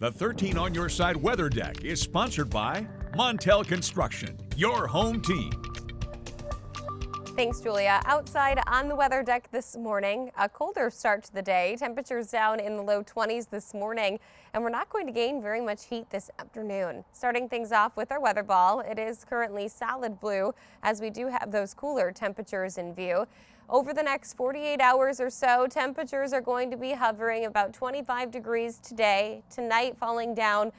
The 13 on Your Side Weather Deck is sponsored by Montel Construction, your home team. Thanks, Julia. Outside on the weather deck this morning, a colder start to the day. Temperatures down in the low 20s this morning, and we're not going to gain very much heat this afternoon. Starting things off with our weather ball, it is currently solid blue as we do have those cooler temperatures in view. Over the next 48 hours or so, temperatures are going to be hovering about 25 degrees today, tonight falling down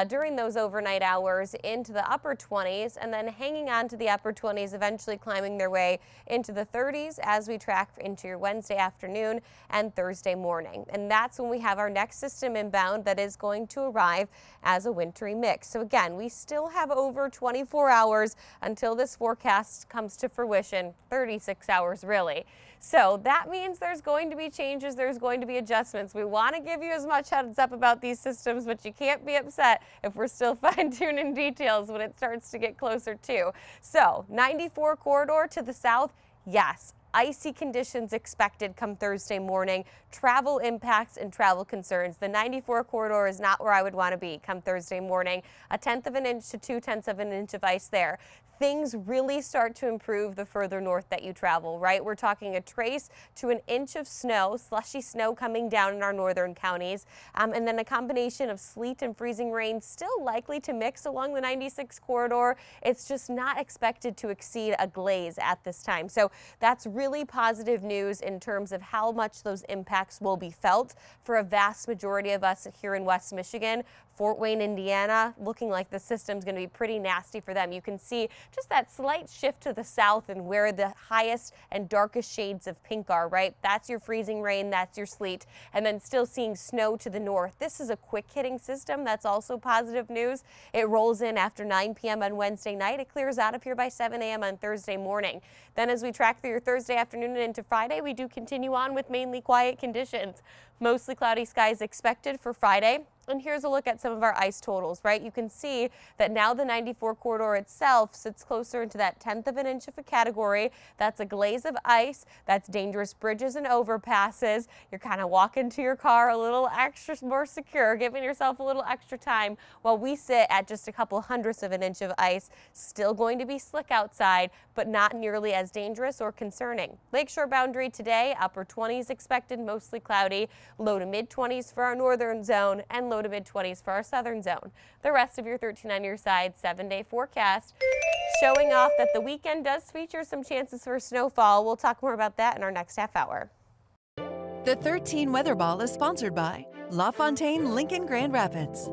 during those overnight hours into the upper 20s, and then hanging on to the upper 20s, eventually climbing their way into the 30s as we track into your Wednesday afternoon and Thursday morning. And that's when we have our next system inbound that is going to arrive as a wintry mix. So again, we still have over 24 hours until this forecast comes to fruition, 36 hours really. So that means there's going to be changes, there's going to be adjustments. We want to give you as much heads up about these systems, but you can't be upset if we're still fine-tuning details when it starts to get closer to. So 94 corridor to the south, yes. Icy conditions expected come Thursday morning. Travel impacts and travel concerns. The 94 corridor is not where I would want to be come Thursday morning. 1/10 of an inch to 2/10 of an inch of ice there. Things really start to improve the further north that you travel, right? We're talking a trace to an inch of snow, slushy snow coming down in our northern counties, and then a combination of sleet and freezing rain still likely to mix along the 96 corridor. It's just not expected to exceed a glaze at this time. So that's really positive news in terms of how much those impacts will be felt for a vast majority of us here in West Michigan. Fort Wayne, Indiana, looking like the system's going to be pretty nasty for them. You can see just that slight shift to the south and where the highest and darkest shades of pink are, right? That's your freezing rain, that's your sleet, and then still seeing snow to the north. This is a quick hitting system. That's also positive news. It rolls in after 9 p.m. on Wednesday night. It clears out of here by 7 a.m. on Thursday morning. Then as we track through your Thursday afternoon and into Friday, we do continue on with mainly quiet conditions. Mostly cloudy skies expected for Friday. And here's a look at some of our ice totals, right? You can see that now the 94 corridor itself sits closer into that 1/10 of an inch of a category. That's a glaze of ice. That's dangerous bridges and overpasses. You're kind of walking to your car a little extra more secure, giving yourself a little extra time while we sit at just a couple hundredths of an inch of ice. Still going to be slick outside, but not nearly as dangerous or concerning. Lakeshore boundary today, upper 20s expected, mostly cloudy, low to mid 20s for our northern zone, and low to mid 20s for our southern zone. The rest of your 13 on your side 7-day forecast showing off that the weekend does feature some chances for snowfall. We'll talk more about that in our next half hour. The 13 Weather Ball is sponsored by LaFontaine Lincoln Grand Rapids.